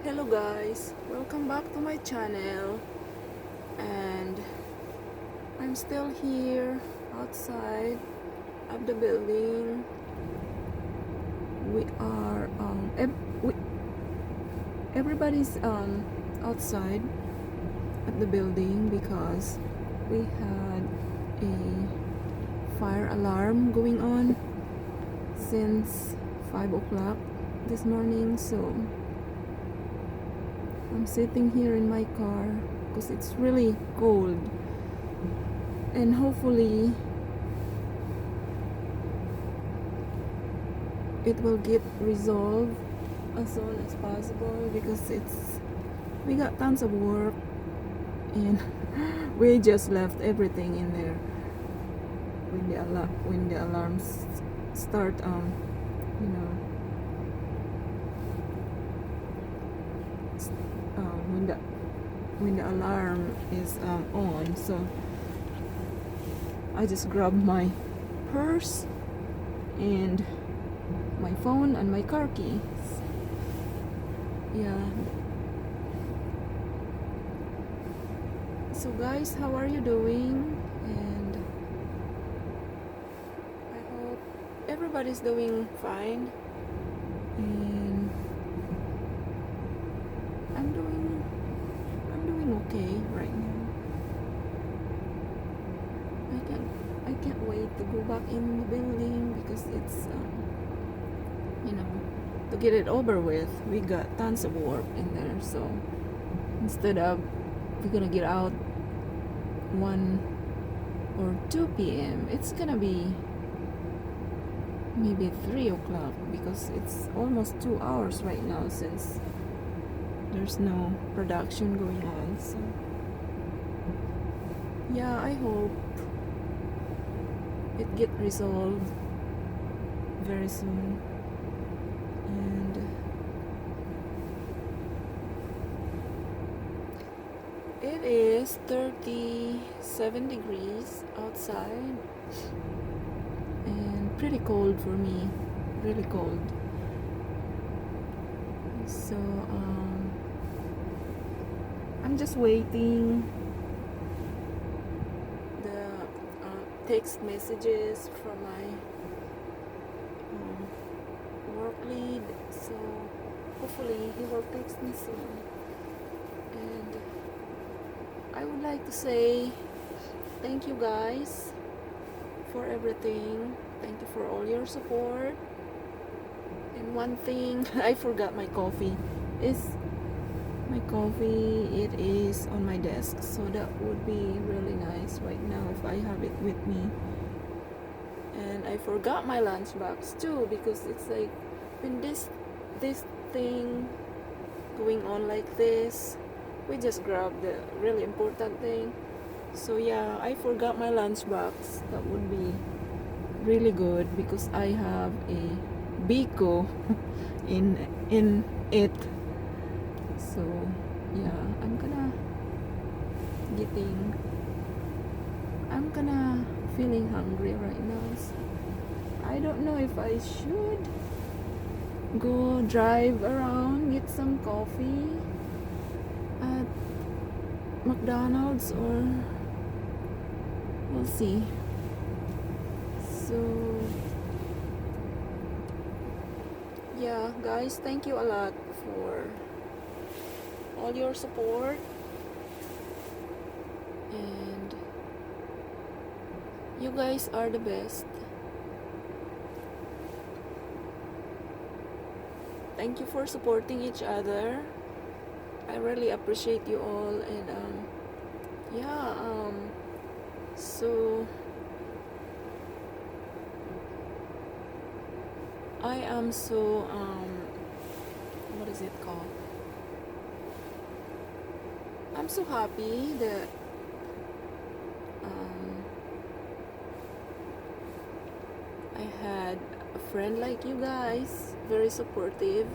Hello guys, welcome back to my channel, and I'm still here outside of the building. We are everybody's outside at the building because we had a fire alarm going on since 5 o'clock this morning, so I'm sitting here in my car because it's really cold, and hopefully it will get resolved as soon as possible because we got tons of work, and we just left everything in there when the alarms start you know when the alarm is on. So I just grabbed my purse and my phone and my car keys. Yeah. So guys, how are you doing? And I hope everybody's doing fine. And I'm doing okay right now. I can't wait to go back in the building because it's to get it over with. We got tons of work in there, so instead of we're gonna get out 1 or 2 p.m., it's gonna be maybe 3 o'clock because it's almost 2 hours right now since there's no production going on. So yeah, I hope it get resolved very soon. And it is 37 degrees outside and pretty cold for me, really cold. So I'm just waiting the text messages from my work lead, so hopefully he will text me soon. And I would like to say thank you guys for everything. Thank you for all your support. And one thing I forgot, my coffee. It is on my desk, so that would be really nice right now if I have it with me. And I forgot my lunchbox too, because it's like when this thing going on like this, we just grab the really important thing. So yeah, I forgot my lunchbox. That would be really good because I have a Biko in it. So yeah, I'm gonna feeling hungry right now. So I don't know if I should go drive around, get some coffee at McDonald's, or we'll see. So yeah guys, thank you a lot for all your support, and you guys are the best. Thank you for supporting each other. I really appreciate you all. And yeah, so I am so what is it called? I'm so happy that I had a friend like you guys, very supportive.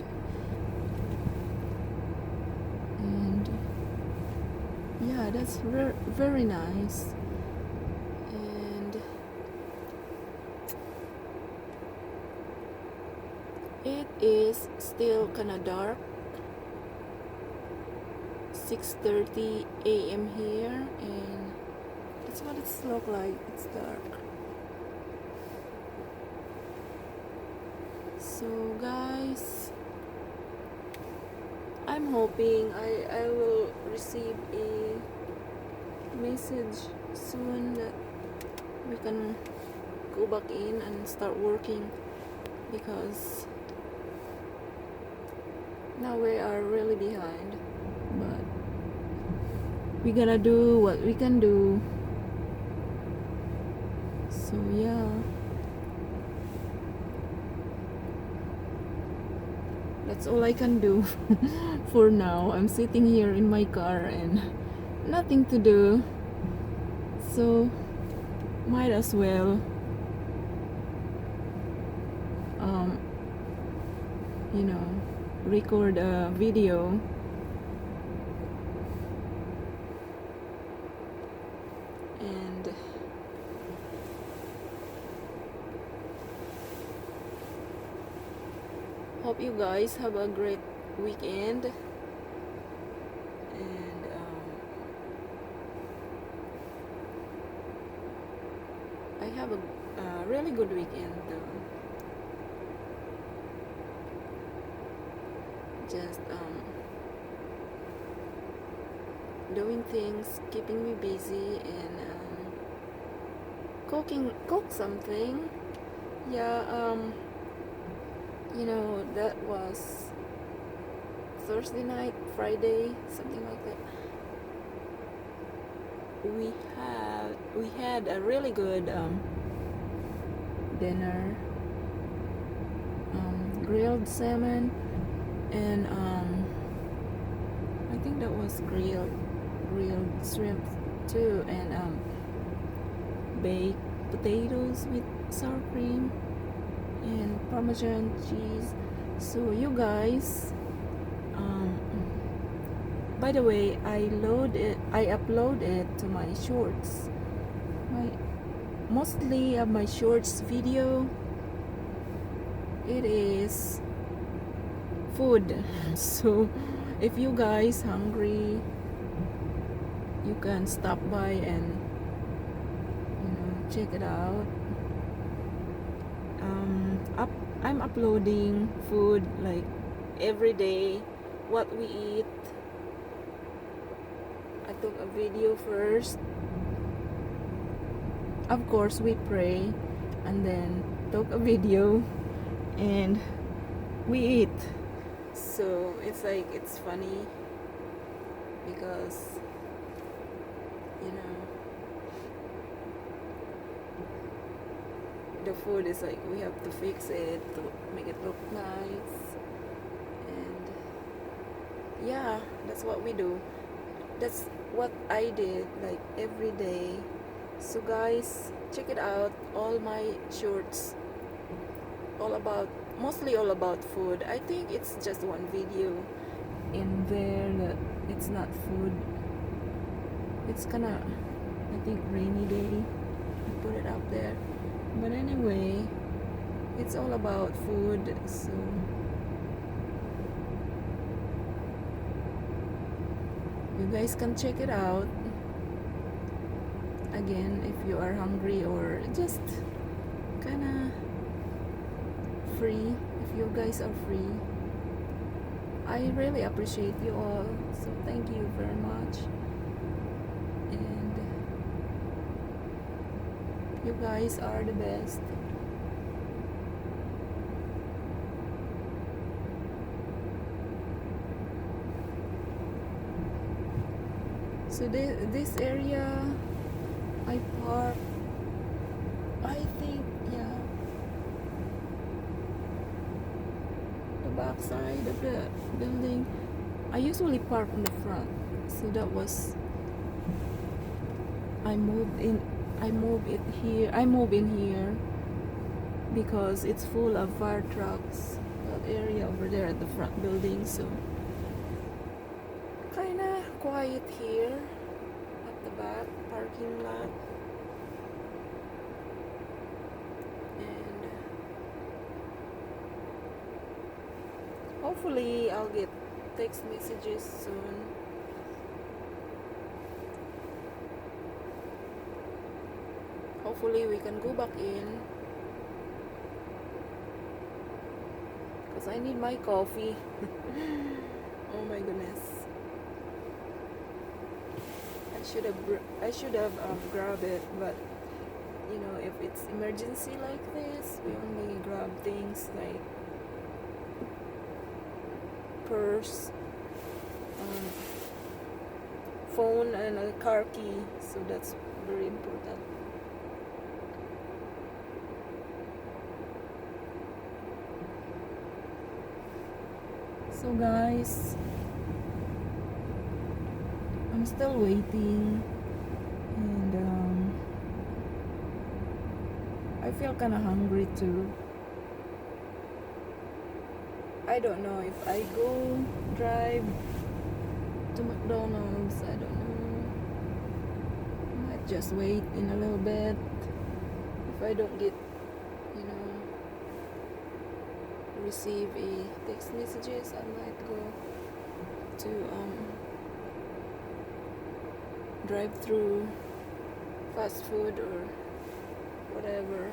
And yeah, that's very nice. And it is still kind of dark 6:30 a.m. here, and that's what it's look like. It's dark. So guys, I'm hoping I will receive a message soon that we can go back in and start working, because now we are really behind, but we gotta do what we can do. So yeah, that's all I can do for now. I'm sitting here in my car and nothing to do, so might as well you know, record a video. And hope you guys have a great weekend, and I have a really good weekend though. Just doing things, keeping me busy, and cook something. Yeah, you know, that was Thursday night, Friday, something like that. We had a really good dinner, grilled salmon, and I think that was grilled shrimp too, and baked potatoes with sour cream and Parmesan cheese. So you guys, by the way, I upload it to my shorts. Mostly of my shorts video, it is food. So if you guys hungry, you can stop by and check it out. I'm uploading food like every day, what we eat. I took a video first. Of course, we pray and then took a video and we eat. So it's like, it's funny because the food is like, we have to fix it to make it look nice, and yeah, that's what we do. That's what I did like every day. So guys, check it out, all my shorts, mostly all about food. I think it's just one video in there that it's not food. It's kinda, I think, rainy day, I put it up there. But anyway, it's all about food, so you guys can check it out. Again, if you are hungry or just kinda free, if you guys are free, I really appreciate you all, so thank you very much. And you guys are the best. So this area I park, I think, yeah, the back side of the building. I usually park in the front, so that was, I move in here because it's full of fire trucks, that area over there at the front building. So kinda quiet here at the back parking lot. And hopefully I'll get text messages soon hopefully we can go back in because I need my coffee. Oh my goodness. I should have grabbed it, but you know, if it's emergency like this, we only grab things like purse, phone, and a car key. So that's very important. So guys, I'm still waiting, and I feel kind of hungry too. I don't know if I go drive to McDonald's. I don't know. I might just wait in a little bit. If I don't get, you know, receive a text messages, I might go to drive through fast food or whatever.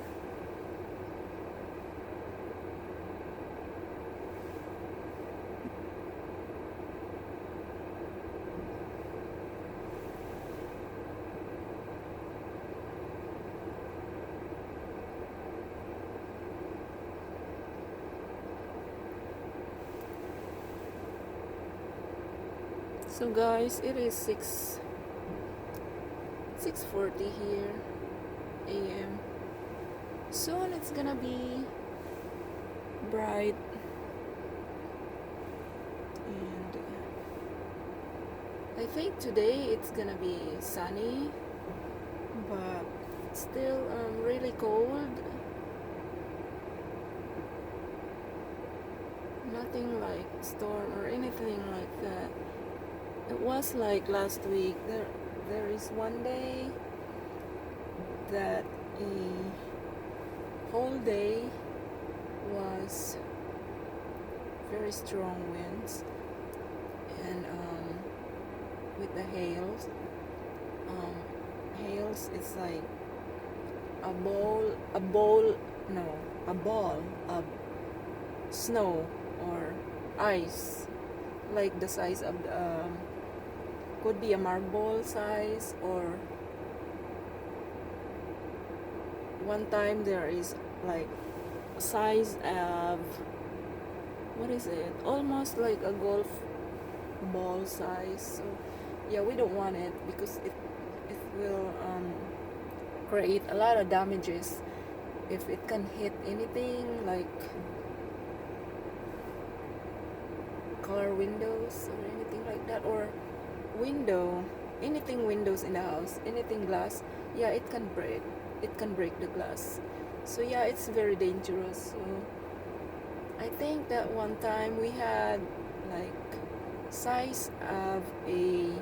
So guys, it is 6:40 here a.m. Soon it's gonna be bright, and I think today it's gonna be sunny, but still really cold. Nothing like storm or anything like that. It was like last week. There is one day that a whole day was very strong winds, and with the hails. Hails is like a ball of snow or ice, like the size of the could be a marble size, or one time there is like size of, what is it, almost like a golf ball size. So yeah, we don't want it because it will create a lot of damages if it can hit anything like car windows or anything like that, or anything windows in the house, anything glass. Yeah, it can break the glass. So yeah, it's very dangerous. So I think that one time we had like size of a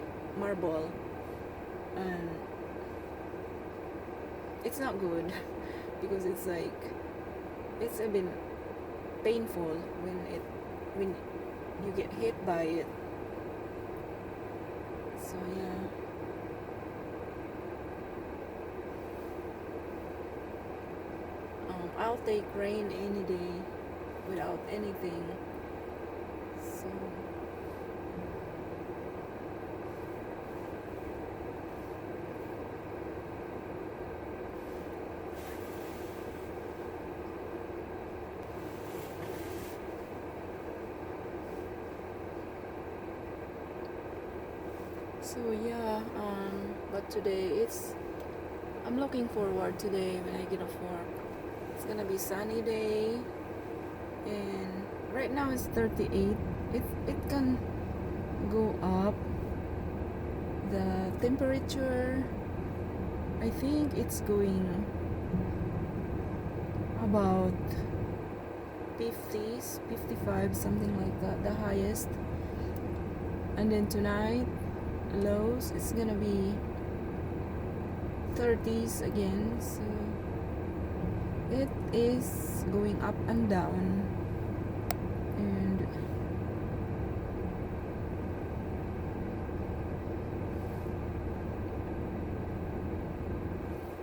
marble, and it's not good because it's a bit painful when you get hit by it. So yeah, I'll take rain any day without anything. So yeah, but today I'm looking forward today when I get off work. It's gonna be sunny day, and right now it's 38. It can go up. The temperature, I think it's going about 50s, 55, something like that, the highest. And then tonight, lows, it's gonna be 30s again. So it is going up and down, and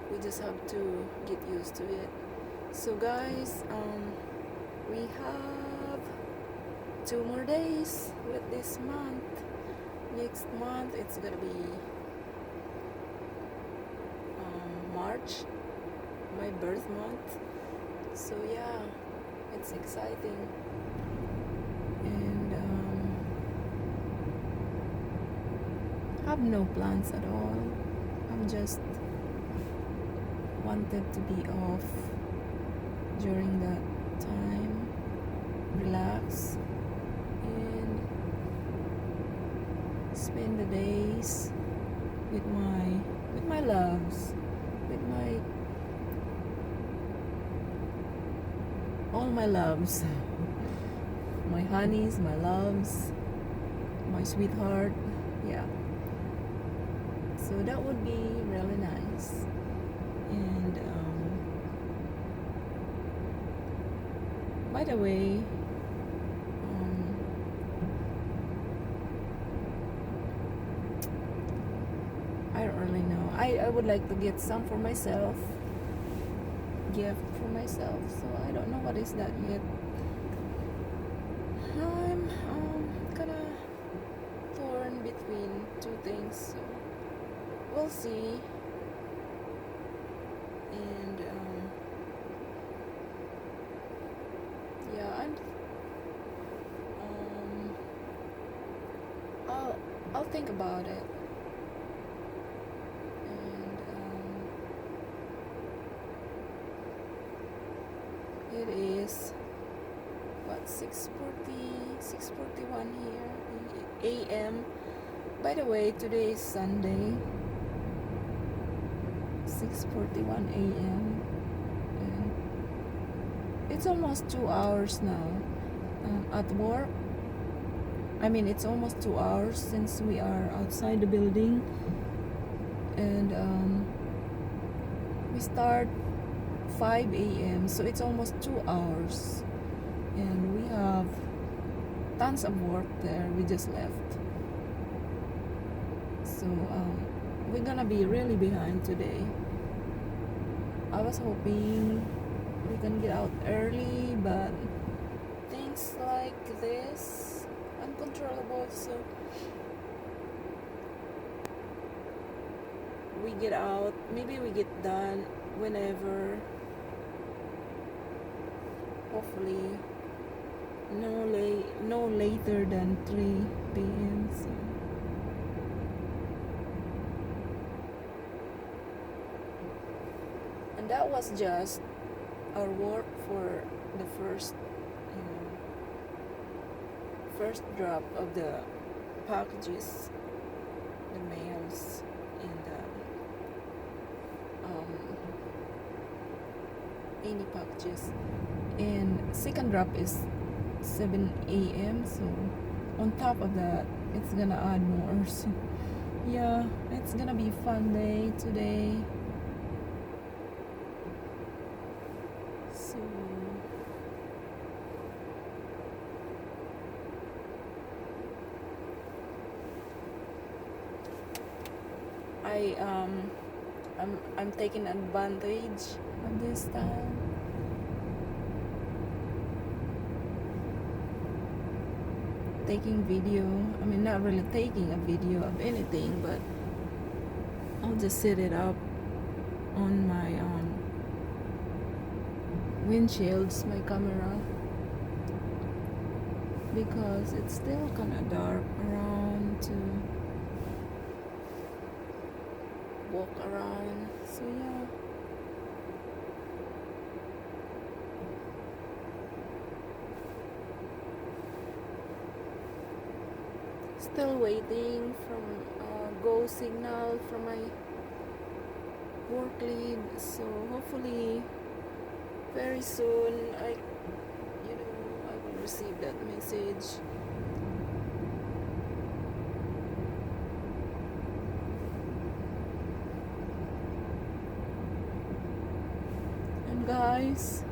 we just have to get used to it. So guys, we have 2 more days with this month. Next month it's gonna be March, my birth month. So yeah, it's exciting. And have no plans at all. I'm just wanted to be off during that time, relax, and spend the days with my loves, with all my loves, my honeys, my loves, my sweetheart. Yeah, so that would be really nice. And by the way, I don't really know. I would like to get some for myself, gift for myself. So I don't know what is that yet. I'm kind of torn between two things. So we'll see. And yeah, and I'll think about it. And it is what 6:41 here a.m. By the way, today is Sunday. 6:41 a.m. and it's almost 2 hours now at work. I mean, it's almost 2 hours since we are outside the building, and we start 5 a.m. so it's almost 2 hours, and we have tons of work there. We just left, so we're gonna be really behind today. I was hoping we can get out early, but things like this uncontrollable, so we get out, maybe we get done whenever, hopefully no later than 3 p.m. so and that was just our work for the first first drop of the packages, the mails, and any packages. And second drop is 7 a.m. so on top of that it's gonna add more. So yeah, it's gonna be a fun day today. So I'm taking advantage of this time. Taking video. I mean, not really taking a video of anything, but I'll just set it up on my windshields, my camera, because it's still kind of dark around to walk around. So yeah, still waiting from go signal from my work lead. So hopefully very soon I will receive that message. And guys,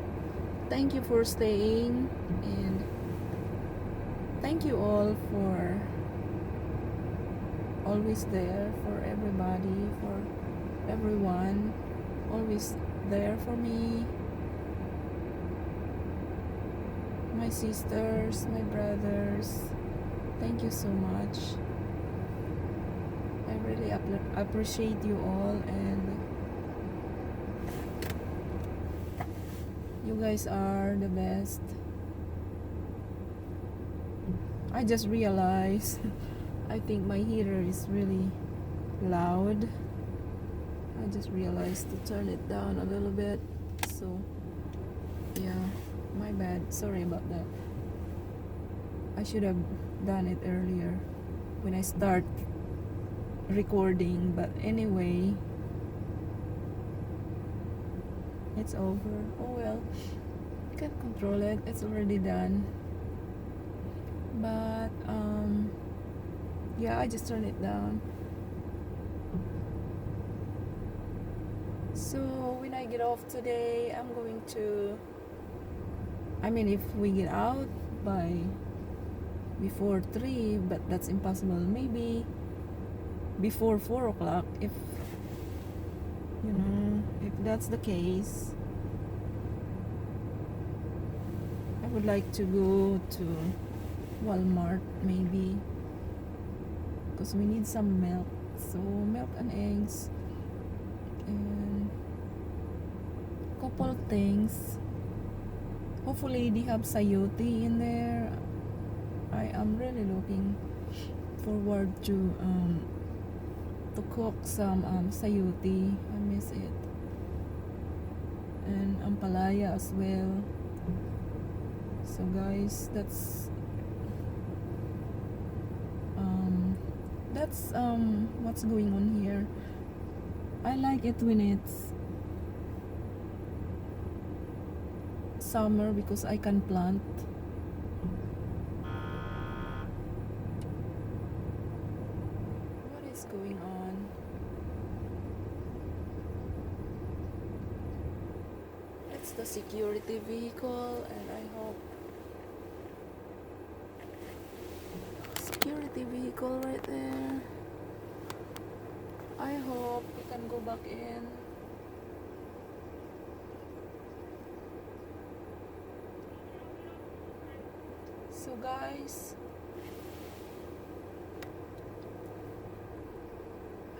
thank you for staying, and thank you all for always there for everybody, for everyone. always there for me. My sisters, my brothers, thank you so much. I really appreciate you all, and you guys are the best. I just realized I think my heater is really loud. I just realized to turn it down a little bit. So yeah, my bad. Sorry about that. I should have done it earlier when I start recording, but anyway, it's over. Oh well, can't control it. It's already done. But yeah, I just turned it down. So when I get off today, I'm going to, I mean, if we get out by before 3, but that's impossible. Maybe before 4 o'clock, if you know, if that's the case. I would like to go to Walmart maybe, because we need some milk. So milk and eggs and couple things. Hopefully they have sayote in there. I am really looking forward to cook some sayote. I miss it. And ampalaya as well. So guys, that's what's going on here. I like it when it's summer because I can plant. What is going on? It's the security vehicle, and I hope security vehicle right there. I hope we can go back in.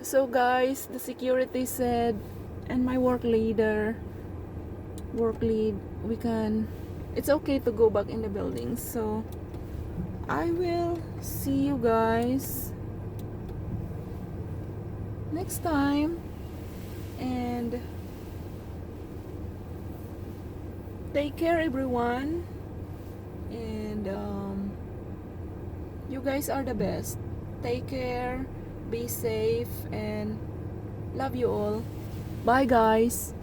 So guys, the security said, and my work lead, we can, it's okay to go back in the building. So I will see you guys next time, and take care everyone, and you guys are the best. Take care, be safe, and love you all. Bye guys.